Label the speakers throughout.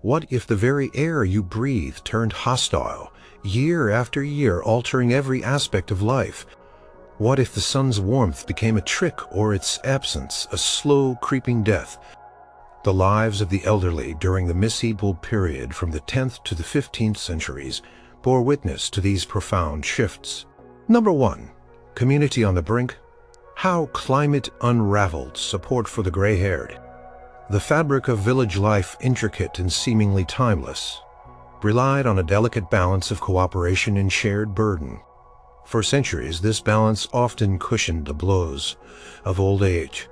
Speaker 1: What if the very air you breathe turned hostile, year after year altering every aspect of life? What if the sun's warmth became a trick or its absence a slow creeping death? The lives of the elderly during the medieval period from the 10th to the 15th centuries bore witness to these profound shifts. Number 1. Community on the brink. How climate unraveled support for the gray-haired. The fabric of village life, intricate and seemingly timeless, relied on a delicate balance of cooperation and shared burden. For centuries, this balance often cushioned the blows of old age,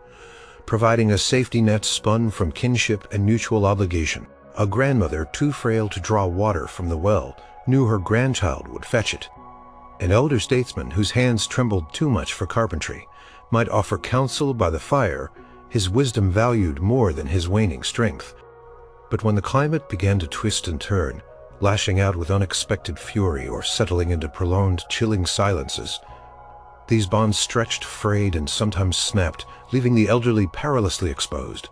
Speaker 1: providing a safety net spun from kinship and mutual obligation. A grandmother too frail to draw water from the well knew her grandchild would fetch it. An elder statesman whose hands trembled too much for carpentry might offer counsel by the fire, his wisdom valued more than his waning strength. But when the climate began to twist and turn, lashing out with unexpected fury or settling into prolonged chilling silences, these bonds stretched, frayed, and sometimes snapped, leaving the elderly perilously exposed.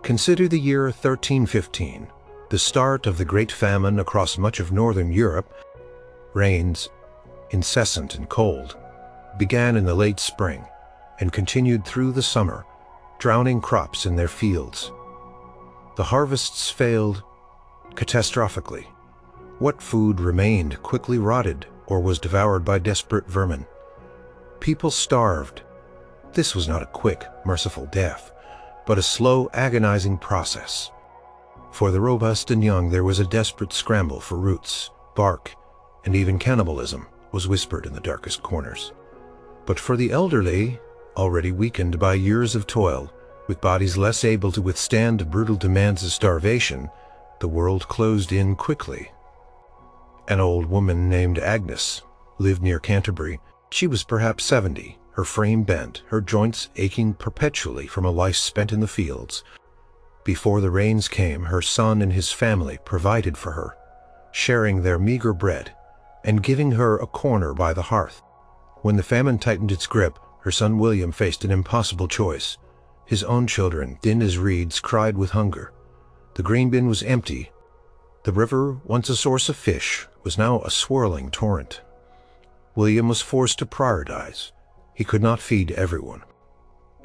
Speaker 1: Consider the year 1315, the start of the Great Famine across much of northern Europe. Rains, incessant and cold, began in the late spring and continued through the summer, drowning crops in their fields. The harvests failed catastrophically. What food remained quickly rotted or was devoured by desperate vermin. People starved. This was not a quick, merciful death, but a slow, agonizing process. For the robust and young, there was a desperate scramble for roots, bark, and even cannibalism was whispered in the darkest corners. But for the elderly, already weakened by years of toil, with bodies less able to withstand the brutal demands of starvation, the world closed in quickly. An old woman named Agnes lived near Canterbury. She was perhaps 70, her frame bent, her joints aching perpetually from a life spent in the fields. Before the rains came, her son and his family provided for her, sharing their meager bread and giving her a corner by the hearth. When the famine tightened its grip, her son William faced an impossible choice. His own children, thin as reeds, cried with hunger. The grain bin was empty. The river, once a source of fish, was now a swirling torrent. William was forced to prioritize. He could not feed everyone.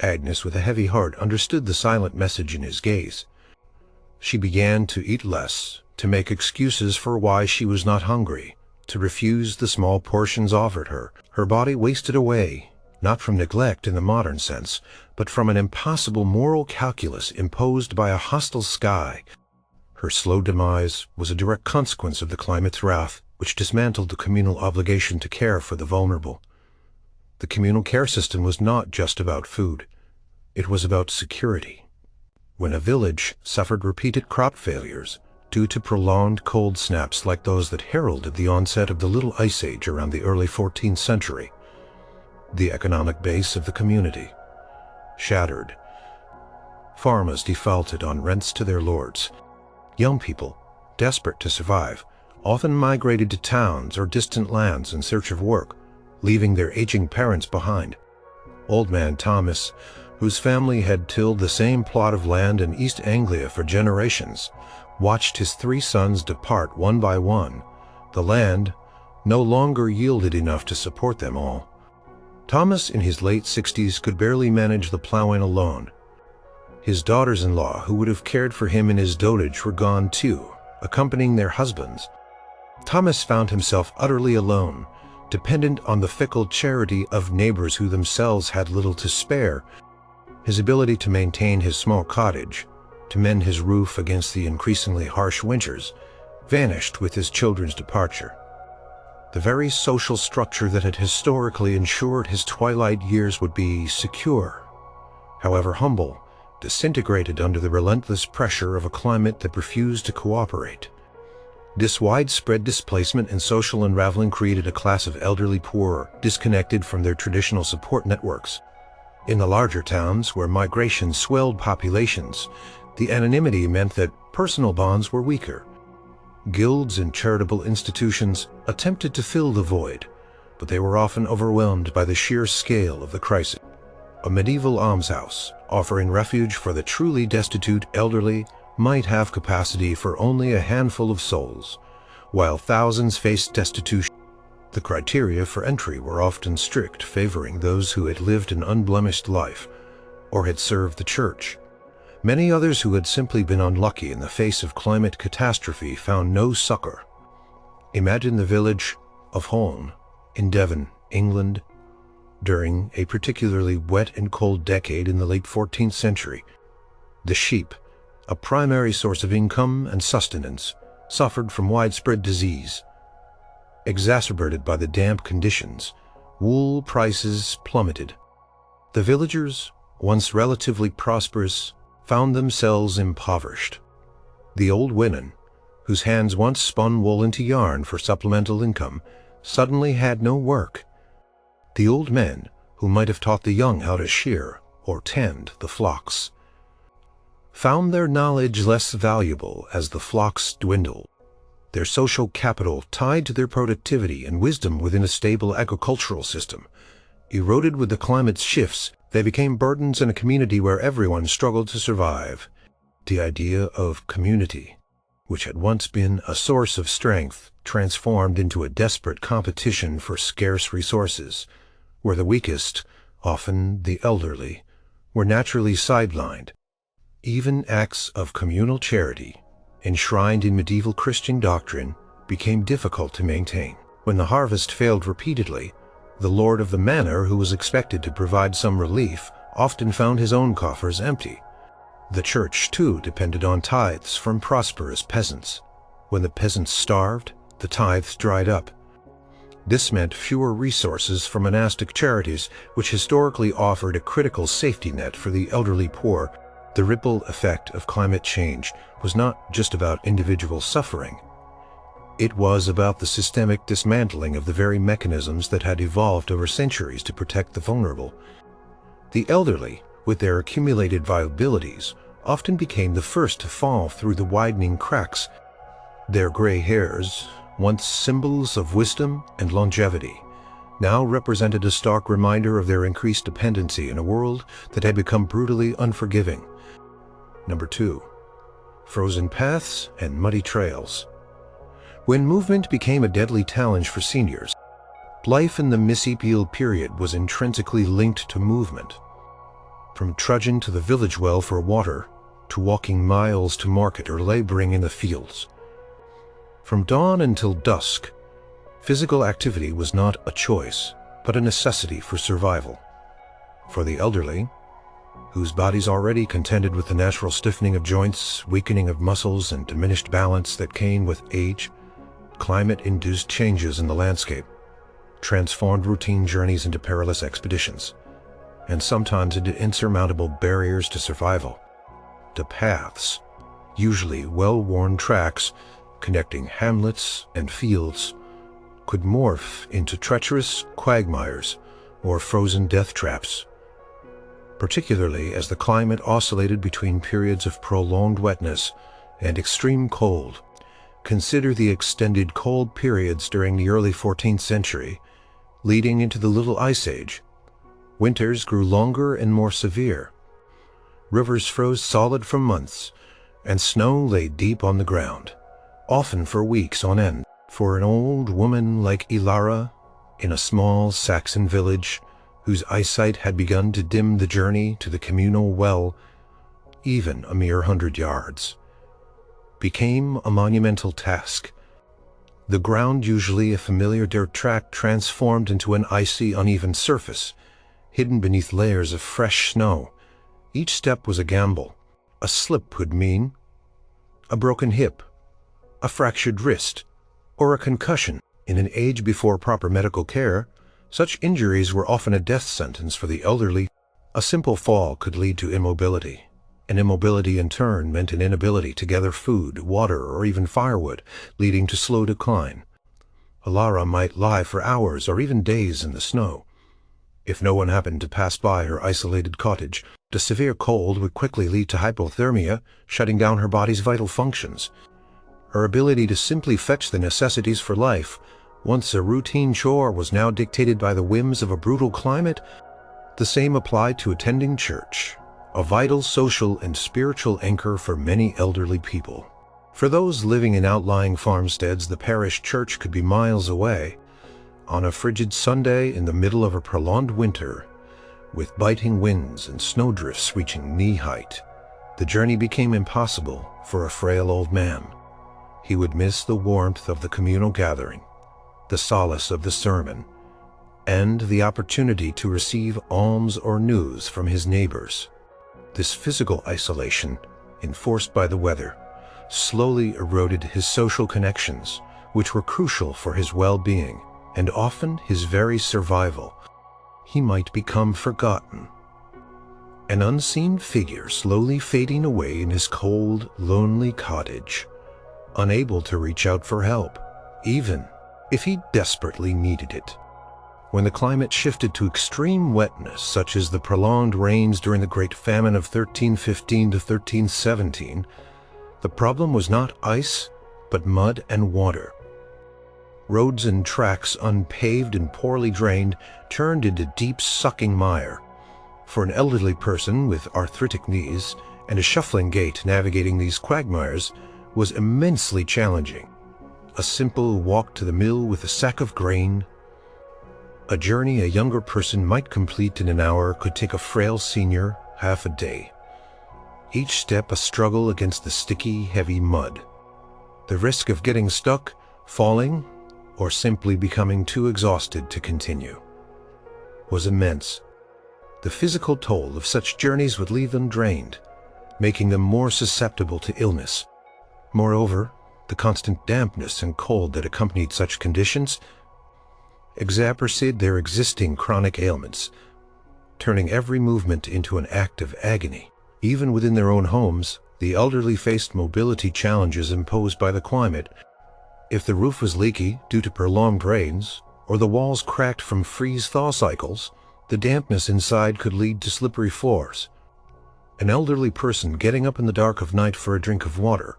Speaker 1: Agnes, with a heavy heart, understood the silent message in his gaze. She began to eat less, to make excuses for why she was not hungry, to refuse the small portions offered her. Her body wasted away, not from neglect in the modern sense, but from an impossible moral calculus imposed by a hostile sky. Her slow demise was a direct consequence of the climate's wrath, which dismantled the communal obligation to care for the vulnerable. The communal care system was not just about food. It was about security. When a village suffered repeated crop failures due to prolonged cold snaps like those that heralded the onset of the Little Ice Age around the early 14th century, the economic base of the community shattered. Farmers defaulted on rents to their lords. Young people, desperate to survive, often migrated to towns or distant lands in search of work, leaving their aging parents behind. Old man Thomas, whose family had tilled the same plot of land in East Anglia for generations, watched his 3 sons depart one by one. The land no longer yielded enough to support them all. Thomas, in his late 60s, could barely manage the plowing alone. His daughters-in-law, who would have cared for him in his dotage, were gone too, accompanying their husbands. Thomas found himself utterly alone, dependent on the fickle charity of neighbors who themselves had little to spare. His ability to maintain his small cottage, to mend his roof against the increasingly harsh winters, vanished with his children's departure. The very social structure that had historically ensured his twilight years would be secure, however humble, disintegrated under the relentless pressure of a climate that refused to cooperate. This widespread displacement and social unraveling created a class of elderly poor, disconnected from their traditional support networks. In the larger towns, where migration swelled populations, the anonymity meant that personal bonds were weaker. Guilds and charitable institutions attempted to fill the void, but they were often overwhelmed by the sheer scale of the crisis. A medieval almshouse, offering refuge for the truly destitute, elderly, might have capacity for only a handful of souls, while thousands faced destitution. The criteria for entry were often strict, favoring those who had lived an unblemished life or had served the church. Many others who had simply been unlucky in the face of climate catastrophe found no succor. Imagine the village of Holne in Devon, England, during a particularly wet and cold decade in the late 14th century. The sheep, a primary source of income and sustenance, suffered from widespread disease. Exacerbated by the damp conditions, wool prices plummeted. The villagers, once relatively prosperous, found themselves impoverished. The old women, whose hands once spun wool into yarn for supplemental income, suddenly had no work. The old men, who might have taught the young how to shear or tend the flocks, found their knowledge less valuable as the flocks dwindled. Their social capital, tied to their productivity and wisdom within a stable agricultural system, eroded with the climate's shifts. They became burdens in a community where everyone struggled to survive. The idea of community, which had once been a source of strength, transformed into a desperate competition for scarce resources, where the weakest, often the elderly, were naturally sidelined. Even acts of communal charity, enshrined in medieval Christian doctrine, became difficult to maintain. When the harvest failed repeatedly, the lord of the manor, who was expected to provide some relief, often found his own coffers empty. The church, too, depended on tithes from prosperous peasants. When the peasants starved, the tithes dried up. This meant fewer resources for monastic charities, which historically offered a critical safety net for the elderly poor. The ripple effect of climate change was not just about individual suffering. It was about the systemic dismantling of the very mechanisms that had evolved over centuries to protect the vulnerable. The elderly, with their accumulated viabilities, often became the first to fall through the widening cracks. Their gray hairs, once symbols of wisdom and longevity, now represented a stark reminder of their increased dependency in a world that had become brutally unforgiving. Number 2. Frozen paths and muddy trails. When movement became a deadly challenge for seniors, life in the Missippial period was intrinsically linked to movement. From trudging to the village well for water, to walking miles to market or laboring in the fields. From dawn until dusk, physical activity was not a choice, but a necessity for survival. For the elderly, whose bodies already contended with the natural stiffening of joints, weakening of muscles, and diminished balance that came with age, climate-induced changes in the landscape transformed routine journeys into perilous expeditions, and sometimes into insurmountable barriers to survival. The paths, usually well-worn tracks connecting hamlets and fields, could morph into treacherous quagmires or frozen death traps, particularly as the climate oscillated between periods of prolonged wetness and extreme cold. Consider the extended cold periods during the early 14th century, leading into the Little Ice Age. Winters grew longer and more severe. Rivers froze solid for months, and snow lay deep on the ground, often for weeks on end. For an old woman like Ilara, in a small Saxon village, whose eyesight had begun to dim, the journey to the communal well, even a mere 100 yards, became a monumental task. The ground, usually a familiar dirt track, transformed into an icy, uneven surface, hidden beneath layers of fresh snow. Each step was a gamble. A slip could mean a broken hip, a fractured wrist, or a concussion. In an age before proper medical care, such injuries were often a death sentence for the elderly. A simple fall could lead to immobility. And immobility in turn meant an inability to gather food, water, or even firewood, leading to slow decline. Alara might lie for hours or even days in the snow. If no one happened to pass by her isolated cottage, the severe cold would quickly lead to hypothermia, shutting down her body's vital functions. Her ability to simply fetch the necessities for life, once a routine chore, was now dictated by the whims of a brutal climate. The same applied to attending church. a vital social and spiritual anchor for many elderly people. For those living in outlying farmsteads, the parish church could be miles away. On a frigid Sunday in the middle of a prolonged winter, with biting winds and snowdrifts reaching knee-height, the journey became impossible for a frail old man. He would miss the warmth of the communal gathering, the solace of the sermon, and the opportunity to receive alms or news from his neighbors. This physical isolation, enforced by the weather, slowly eroded his social connections, which were crucial for his well-being and often his very survival. He might become forgotten, an unseen figure slowly fading away in his cold, lonely cottage, unable to reach out for help, even if he desperately needed it. When the climate shifted to extreme wetness, such as the prolonged rains during the Great Famine of 1315 to 1317, the problem was not ice, but mud and water. Roads and tracks, unpaved and poorly drained, turned into deep, sucking mire. For an elderly person with arthritic knees and a shuffling gait, navigating these quagmires was immensely challenging. A simple walk to the mill with a sack of grain, a journey a younger person might complete in an hour, could take a frail senior half a day. Each step a struggle against the sticky, heavy mud. The risk of getting stuck, falling, or simply becoming too exhausted to continue was immense. The physical toll of such journeys would leave them drained, making them more susceptible to illness. Moreover, the constant dampness and cold that accompanied such conditions exacerbated their existing chronic ailments, turning every movement into an act of agony. Even within their own homes, the elderly faced mobility challenges imposed by the climate. If the roof was leaky due to prolonged rains, or the walls cracked from freeze-thaw cycles, the dampness inside could lead to slippery floors. An elderly person getting up in the dark of night for a drink of water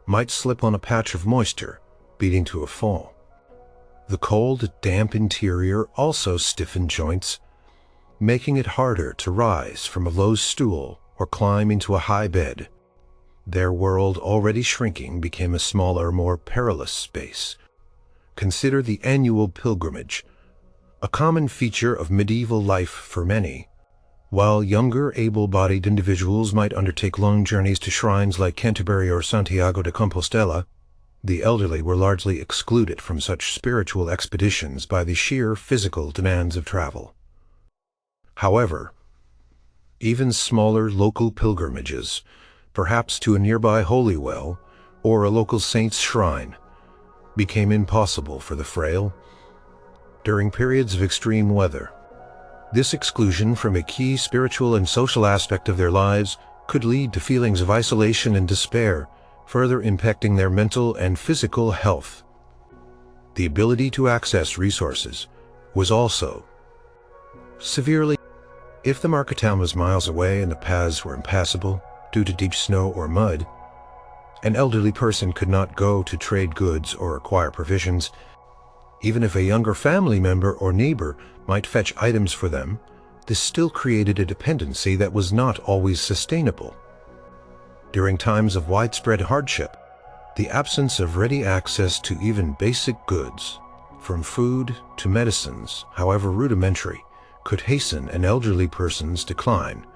Speaker 1: might slip on a patch of moisture, leading to a fall. The cold, damp interior also stiffened joints, making it harder to rise from a low stool or climb into a high bed. Their world, already shrinking, became a smaller, more perilous space. Consider the annual pilgrimage, a common feature of medieval life for many. While younger, able-bodied individuals might undertake long journeys to shrines like Canterbury or Santiago de Compostela, the elderly were largely excluded from such spiritual expeditions by the sheer physical demands of travel. However, even smaller local pilgrimages, perhaps to a nearby holy well or a local saint's shrine, became impossible for the frail. During periods of extreme weather, this exclusion from a key spiritual and social aspect of their lives could lead to feelings of isolation and despair, further impacting their mental and physical health. The ability to access resources was also severely. If the market town was miles away and the paths were impassable due to deep snow or mud, an elderly person could not go to trade goods or acquire provisions. Even if a younger family member or neighbor might fetch items for them, this still created a dependency that was not always sustainable. During times of widespread hardship, the absence of ready access to even basic goods, from food to medicines, however rudimentary, could hasten an elderly person's decline.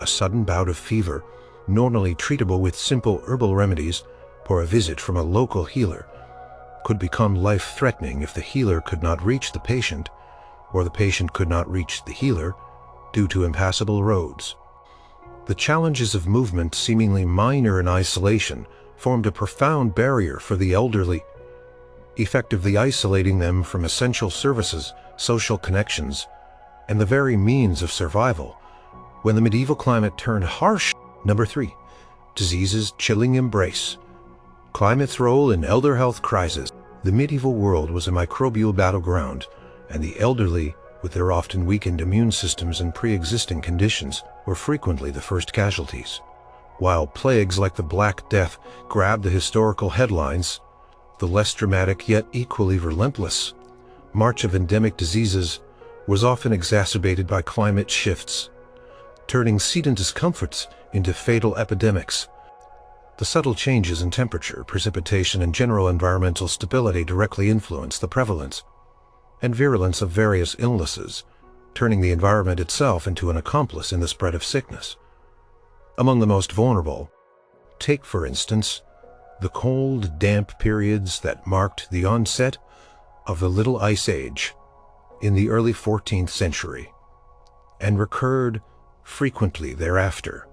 Speaker 1: A sudden bout of fever, normally treatable with simple herbal remedies, or a visit from a local healer, could become life-threatening if the healer could not reach the patient, or the patient could not reach the healer due to impassable roads. The challenges of movement, seemingly minor in isolation, formed a profound barrier for the elderly, effectively isolating them from essential services, social connections, and the very means of survival. When the medieval climate turned harsh. Number 3. Diseases' chilling embrace. Climate's role in elder health crisis. The medieval world was a microbial battleground, and the elderly, with their often weakened immune systems and pre-existing conditions, were frequently the first casualties. While plagues like the Black Death grabbed the historical headlines, the less dramatic yet equally relentless march of endemic diseases was often exacerbated by climate shifts. turning seasonal discomforts into fatal epidemics. The subtle changes in temperature, precipitation, and general environmental stability directly influence the prevalence and virulence of various illnesses, turning the environment itself into an accomplice in the spread of sickness. Among the most vulnerable, take for instance, the cold, damp periods that marked the onset of the Little Ice Age in the early 14th century and recurred frequently thereafter.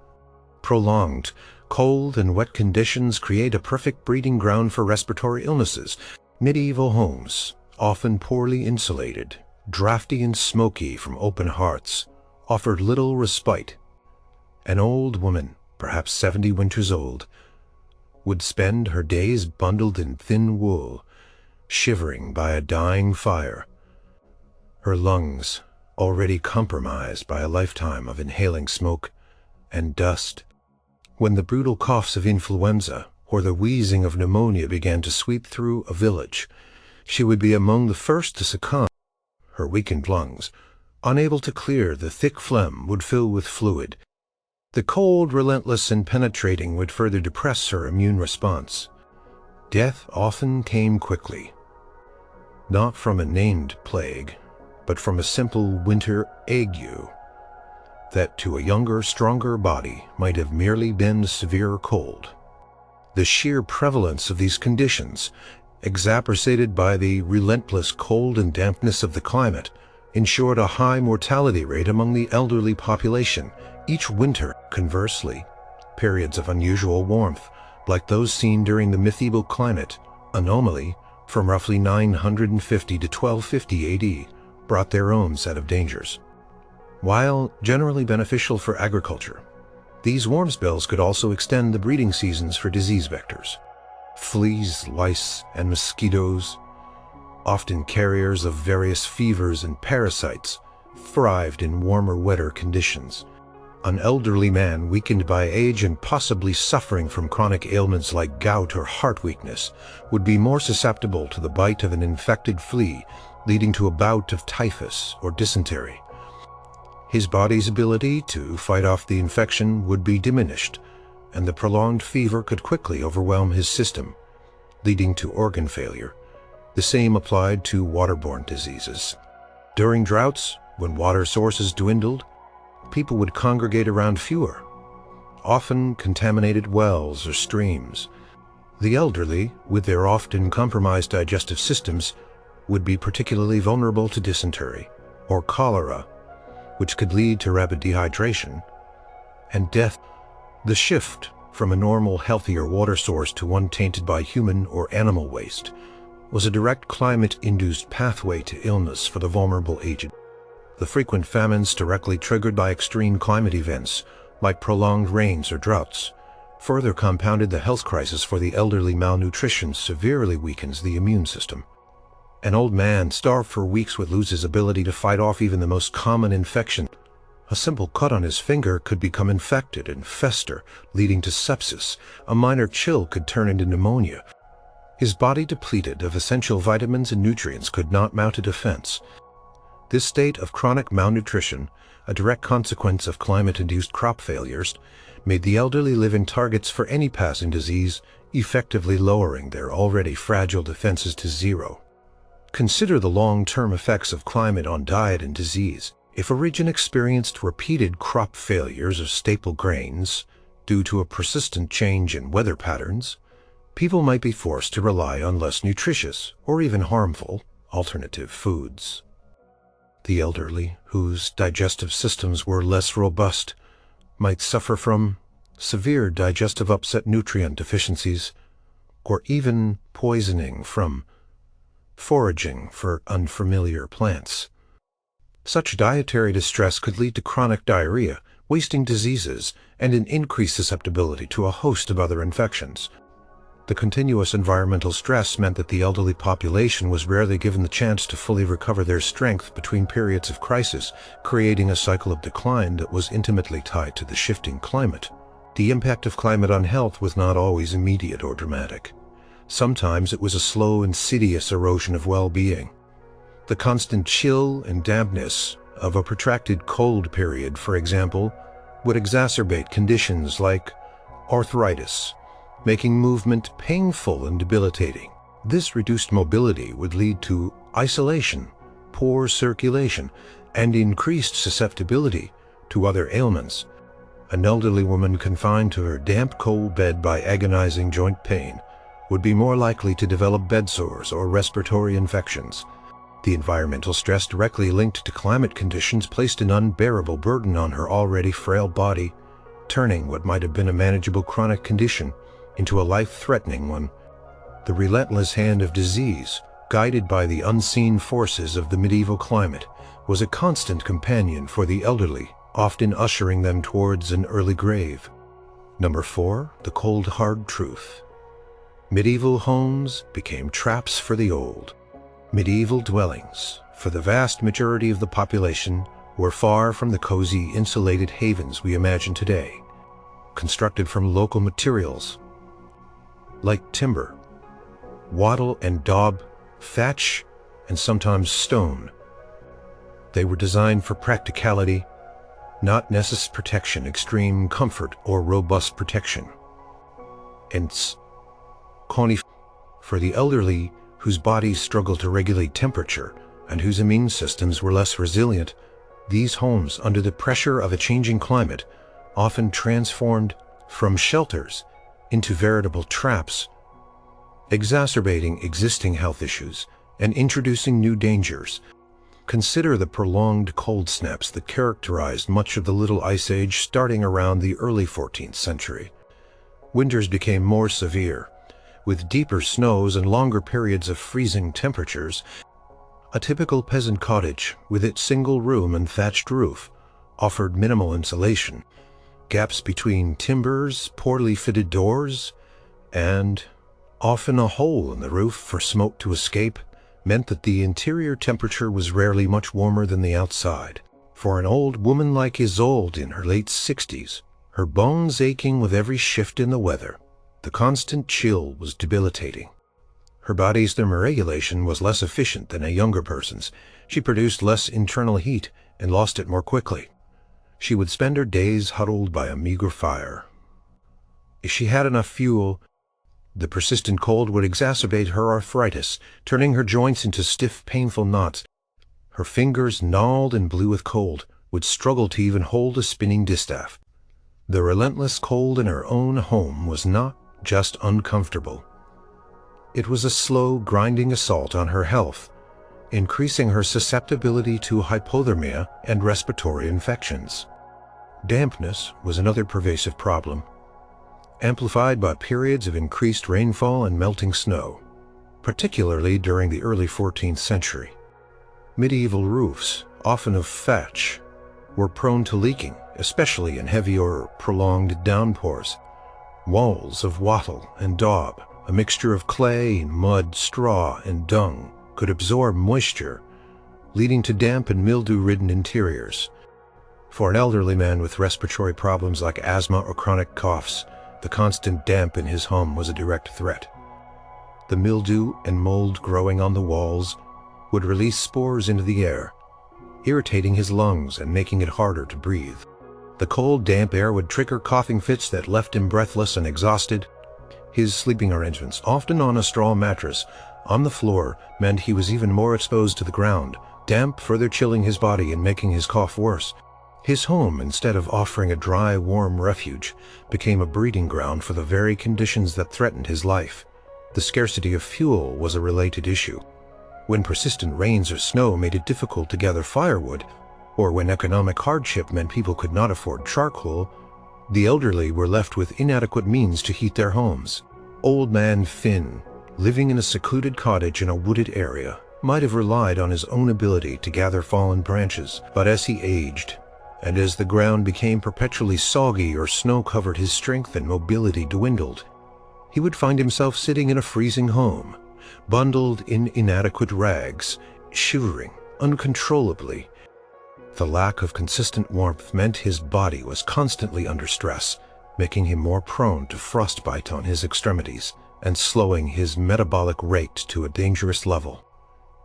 Speaker 1: Prolonged, cold and wet conditions create a perfect breeding ground for respiratory illnesses. Medieval homes, often poorly insulated, drafty and smoky from open hearths, offered little respite. An old woman, perhaps 70 winters old, would spend her days bundled in thin wool, shivering by a dying fire, her lungs already compromised by a lifetime of inhaling smoke and dust. When the brutal coughs of influenza or the wheezing of pneumonia began to sweep through a village, she would be among the first to succumb. Her weakened lungs, unable to clear the thick phlegm, would fill with fluid. The cold, relentless and penetrating, would further depress her immune response. Death often came quickly, not from a named plague, but from a simple winter ague that to a younger, stronger body might have merely been severe cold. The sheer prevalence of these conditions, exacerbated by the relentless cold and dampness of the climate, ensured a high mortality rate among the elderly population each winter. Conversely, periods of unusual warmth, like those seen during the medieval climate anomaly from roughly 950 to 1250 AD, brought their own set of dangers. While generally beneficial for agriculture, these warm spells could also extend the breeding seasons for disease vectors. Fleas, lice, and mosquitoes, often carriers of various fevers and parasites, thrived in warmer, wetter conditions. An elderly man weakened by age and possibly suffering from chronic ailments like gout or heart weakness would be more susceptible to the bite of an infected flea, leading to a bout of typhus or dysentery. His body's ability to fight off the infection would be diminished, and the prolonged fever could quickly overwhelm his system, leading to organ failure. The same applied to waterborne diseases. During droughts, when water sources dwindled, people would congregate around fewer, often contaminated wells or streams. The elderly, with their often compromised digestive systems, would be particularly vulnerable to dysentery or cholera, which could lead to rapid dehydration and death. The shift from a normal, healthier water source to one tainted by human or animal waste was a direct climate-induced pathway to illness for the vulnerable aged. The frequent famines directly triggered by extreme climate events, like prolonged rains or droughts, further compounded the health crisis for the elderly. Malnutrition severely weakens the immune system. An old man starved for weeks would lose his ability to fight off even the most common infection. A simple cut on his finger could become infected and fester, leading to sepsis. A minor chill could turn into pneumonia. His body, depleted of essential vitamins and nutrients, could not mount a defense. This state of chronic malnutrition, a direct consequence of climate-induced crop failures, made the elderly living targets for any passing disease, effectively lowering their already fragile defenses to zero. Consider the long-term effects of climate on diet and disease. If a region experienced repeated crop failures of staple grains due to a persistent change in weather patterns, people might be forced to rely on less nutritious or even harmful alternative foods. The elderly, whose digestive systems were less robust, might suffer from severe digestive upset, nutrient deficiencies, or even poisoning from foraging for unfamiliar plants. Such dietary distress could lead to chronic diarrhea, wasting diseases, and an increased susceptibility to a host of other infections. The continuous environmental stress meant that the elderly population was rarely given the chance to fully recover their strength between periods of crisis, creating a cycle of decline that was intimately tied to the shifting climate. The impact of climate on health was not always immediate or dramatic. Sometimes it was a slow, insidious erosion of well-being. The constant chill and dampness of a protracted cold period, for example, would exacerbate conditions like arthritis, making movement painful and debilitating. This reduced mobility would lead to isolation, poor circulation, and increased susceptibility to other ailments. An elderly woman confined to her damp, cold bed by agonizing joint pain would be more likely to develop bed sores or respiratory infections. The environmental stress directly linked to climate conditions placed an unbearable burden on her already frail body, turning what might have been a manageable chronic condition into a life-threatening one. The relentless hand of disease, guided by the unseen forces of the medieval climate, was a constant companion for the elderly, often ushering them towards an early grave. Number 4, the cold hard truth. Medieval homes became traps for the old. Medieval dwellings, for the vast majority of the population, were far from the cozy, insulated havens we imagine today. Constructed from local materials like timber, wattle and daub, thatch, and sometimes stone, they were designed for practicality, not necessary protection, extreme comfort, or robust protection. Hence, for the elderly whose bodies struggled to regulate temperature and whose immune systems were less resilient, these homes, under the pressure of a changing climate, often transformed from shelters into veritable traps, exacerbating existing health issues and introducing new dangers. Consider the prolonged cold snaps that characterized much of the Little Ice Age starting around the early 14th century. Winters became more severe, with deeper snows and longer periods of freezing temperatures. A typical peasant cottage, with its single room and thatched roof, offered minimal insulation. Gaps between timbers, poorly fitted doors, and often a hole in the roof for smoke to escape, meant that the interior temperature was rarely much warmer than the outside. For an old woman like Isolde in her late 60s, her bones aching with every shift in the weather, the constant chill was debilitating. Her body's thermoregulation was less efficient than a younger person's. She produced less internal heat and lost it more quickly. She would spend her days huddled by a meager fire. If she had enough fuel, the persistent cold would exacerbate her arthritis, turning her joints into stiff, painful knots. Her fingers, gnarled and blue with cold, would struggle to even hold a spinning distaff. The relentless cold in her own home was not just uncomfortable. It was a slow, grinding assault on her health, increasing her susceptibility to hypothermia and respiratory infections. Dampness was another pervasive problem, amplified by periods of increased rainfall and melting snow, particularly during the early 14th century. Medieval roofs, often of thatch, were prone to leaking, especially in heavy or prolonged downpours. Walls of wattle and daub, a mixture of clay, mud, straw, and dung, could absorb moisture, leading to damp and mildew-ridden interiors. For an elderly man with respiratory problems like asthma or chronic coughs, the constant damp in his home was a direct threat. The mildew and mold growing on the walls would release spores into the air, irritating his lungs and making it harder to breathe. The cold, damp air would trigger coughing fits that left him breathless and exhausted. His sleeping arrangements, often on a straw mattress on the floor, meant he was even more exposed to the ground, damp further chilling his body and making his cough worse. His home, instead of offering a dry, warm refuge, became a breeding ground for the very conditions that threatened his life. The scarcity of fuel was a related issue. When persistent rains or snow made it difficult to gather firewood, or when economic hardship meant people could not afford charcoal, the elderly were left with inadequate means to heat their homes. Old man Finn, living in a secluded cottage in a wooded area, might have relied on his own ability to gather fallen branches, but as he aged, and as the ground became perpetually soggy or snow covered, his strength and mobility dwindled. He would find himself sitting in a freezing home, bundled in inadequate rags, shivering uncontrollably. The lack of consistent warmth meant his body was constantly under stress, making him more prone to frostbite on his extremities and slowing his metabolic rate to a dangerous level.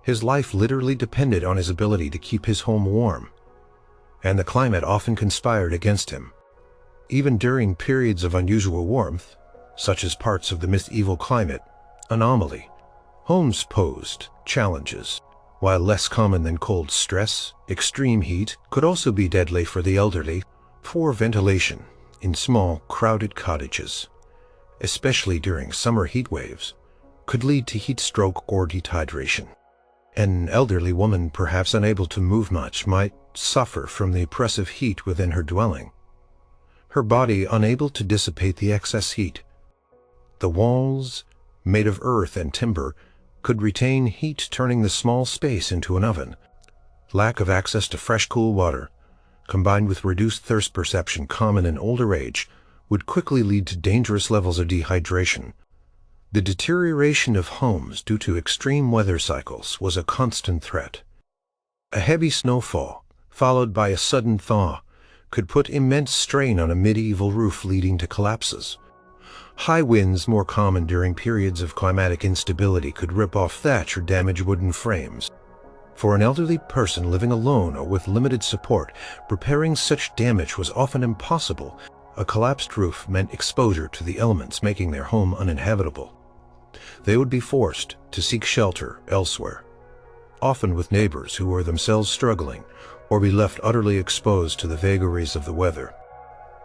Speaker 1: His life literally depended on his ability to keep his home warm, and the climate often conspired against him. Even during periods of unusual warmth, such as parts of the medieval climate anomaly, homes posed challenges. While less common than cold stress, extreme heat could also be deadly for the elderly. Poor ventilation in small, crowded cottages, especially during summer heat waves, could lead to heat stroke or dehydration. An elderly woman, perhaps unable to move much, might suffer from the oppressive heat within her dwelling, her body unable to dissipate the excess heat. The walls, made of earth and timber, could retain heat, turning the small space into an oven. Lack of access to fresh, cool water, combined with reduced thirst perception common in older age, would quickly lead to dangerous levels of dehydration. The deterioration of homes due to extreme weather cycles was a constant threat. A heavy snowfall, followed by a sudden thaw, could put immense strain on a medieval roof, leading to collapses. High winds, more common during periods of climatic instability, could rip off thatch or damage wooden frames. For an elderly person living alone or with limited support, repairing such damage was often impossible. A collapsed roof meant exposure to the elements, making their home uninhabitable. They would be forced to seek shelter elsewhere, often with neighbors who were themselves struggling, or be left utterly exposed to the vagaries of the weather.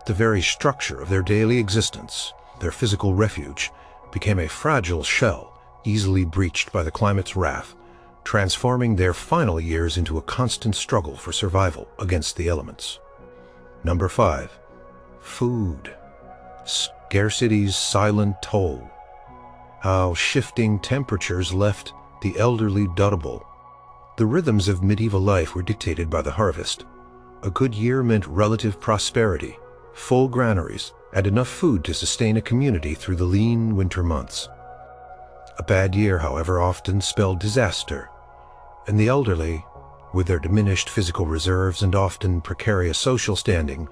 Speaker 1: The very structure of their daily existence, their physical refuge, became a fragile shell, easily breached by the climate's wrath, transforming their final years into a constant struggle for survival against the elements. Number 5. Food. Scarcity's silent toll. How shifting temperatures left the elderly vulnerable. The rhythms of medieval life were dictated by the harvest. A good year meant relative prosperity, full granaries, and enough food to sustain a community through the lean winter months. A bad year, however, often spelled disaster, and the elderly, with their diminished physical reserves and often precarious social standing,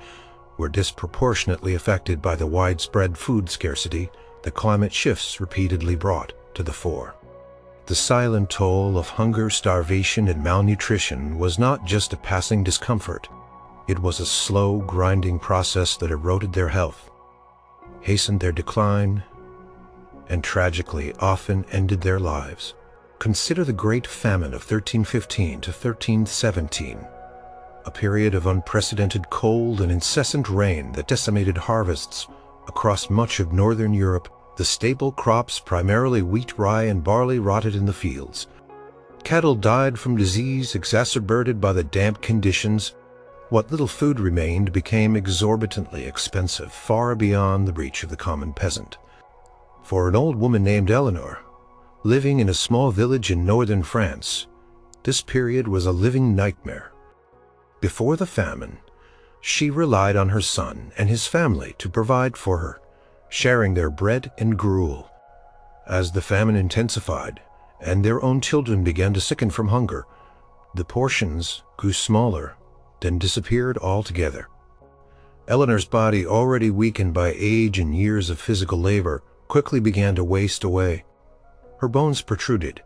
Speaker 1: were disproportionately affected by the widespread food scarcity that climate shifts repeatedly brought to the fore. The silent toll of hunger, starvation, and malnutrition was not just a passing discomfort. It was a slow, grinding process that eroded their health, hastened their decline, and tragically often ended their lives. Consider the Great Famine of 1315 to 1317, a period of unprecedented cold and incessant rain that decimated harvests across much of northern Europe. The staple crops, primarily wheat, rye, and barley, rotted in the fields. Cattle died from disease exacerbated by the damp conditions. What little food remained became exorbitantly expensive, far beyond the reach of the common peasant. For an old woman named Eleanor, living in a small village in northern France, this period was a living nightmare. Before the famine, she relied on her son and his family to provide for her, sharing their bread and gruel. As the famine intensified and their own children began to sicken from hunger, the portions grew smaller, then disappeared altogether. Eleanor's body, already weakened by age and years of physical labor, quickly began to waste away. Her bones protruded,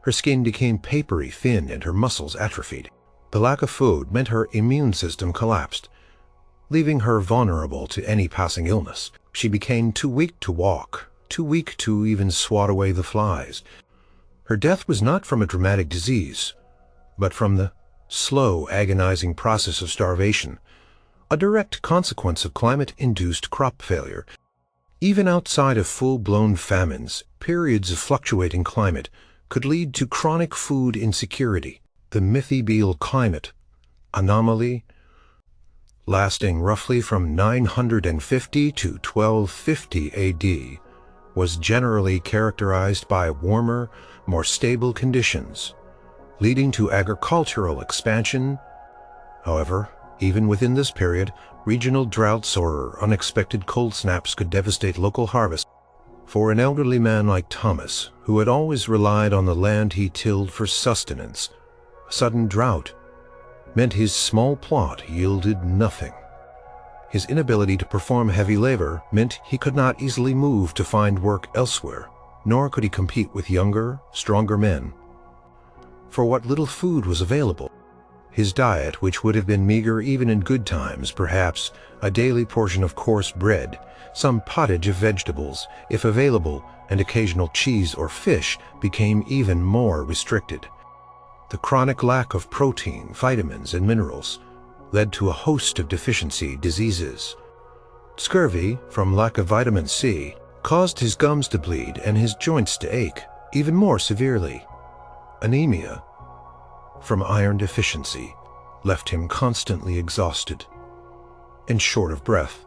Speaker 1: her skin became papery thin, and her muscles atrophied. The lack of food meant her immune system collapsed, leaving her vulnerable to any passing illness. She became too weak to walk, too weak to even swat away the flies. Her death was not from a dramatic disease, but from the slow, agonizing process of starvation, a direct consequence of climate-induced crop failure. Even outside of full-blown famines, periods of fluctuating climate could lead to chronic food insecurity. The medieval climate anomaly, lasting roughly from 950 to 1250 AD, was generally characterized by warmer, more stable conditions, leading to agricultural expansion. However, even within this period, regional droughts or unexpected cold snaps could devastate local harvests. For an elderly man like Thomas, who had always relied on the land he tilled for sustenance, a sudden drought meant his small plot yielded nothing. His inability to perform heavy labor meant he could not easily move to find work elsewhere, nor could he compete with younger, stronger men. For what little food was available, His diet, which would have been meager even in good times, perhaps a daily portion of coarse bread, some pottage of vegetables, if available, and occasional cheese or fish, became even more restricted. The chronic lack of protein, vitamins, and minerals led to a host of deficiency diseases. Scurvy, from lack of vitamin C, caused his gums to bleed and his joints to ache even more severely. Anemia, from iron deficiency, left him constantly exhausted and short of breath.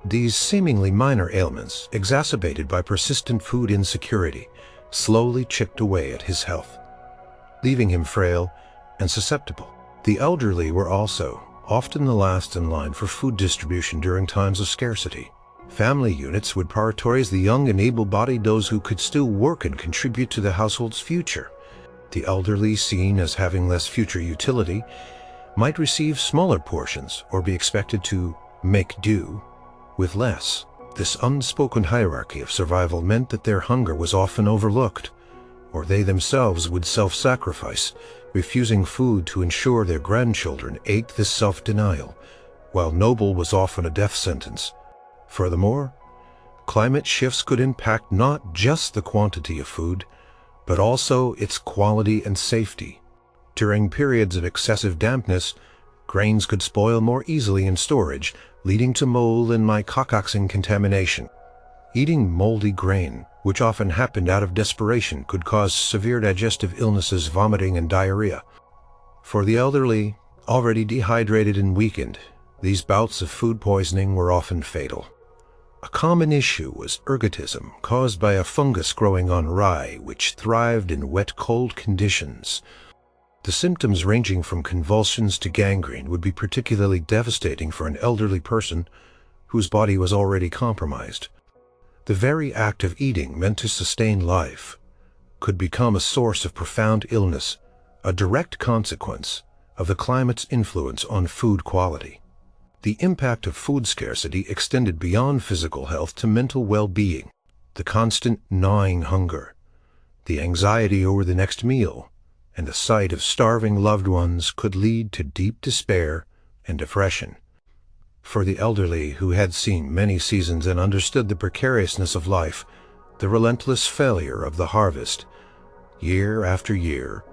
Speaker 1: These seemingly minor ailments, exacerbated by persistent food insecurity, slowly chipped away at his health, leaving him frail and susceptible. The elderly were also often the last in line for food distribution during times of scarcity. Family units would prioritize the young and able-bodied, those who could still work and contribute to the household's future. The elderly, seen as having less future utility, might receive smaller portions or be expected to make do with less. This unspoken hierarchy of survival meant that their hunger was often overlooked, or they themselves would self-sacrifice, refusing food to ensure their grandchildren ate. This self-denial, while noble, was often a death sentence. Furthermore, climate shifts could impact not just the quantity of food, but also its quality and safety. During periods of excessive dampness, grains could spoil more easily in storage, leading to mold and mycotoxin contamination. Eating moldy grain, which often happened out of desperation, could cause severe digestive illnesses, vomiting, and diarrhea. For the elderly, already dehydrated and weakened, these bouts of food poisoning were often fatal. A common issue was ergotism, caused by a fungus growing on rye, which thrived in wet, cold conditions. The symptoms, ranging from convulsions to gangrene, would be particularly devastating for an elderly person whose body was already compromised. The very act of eating, meant to sustain life, could become a source of profound illness, a direct consequence of the climate's influence on food quality. The impact of food scarcity extended beyond physical health to mental well-being. The constant gnawing hunger, the anxiety over the next meal, and the sight of starving loved ones could lead to deep despair and depression. For the elderly, who had seen many seasons and understood the precariousness of life, the relentless failure of the harvest, year after year,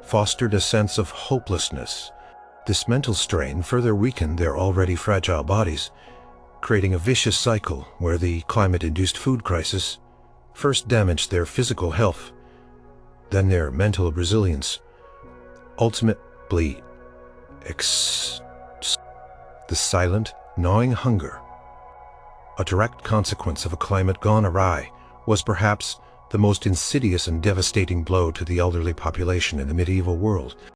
Speaker 1: fostered a sense of hopelessness. This mental strain further weakened their already fragile bodies, creating a vicious cycle where the climate-induced food crisis first damaged their physical health, then their mental resilience, ultimately the silent, gnawing hunger, a direct consequence of a climate gone awry, was perhaps the most insidious and devastating blow to the elderly population in the medieval world.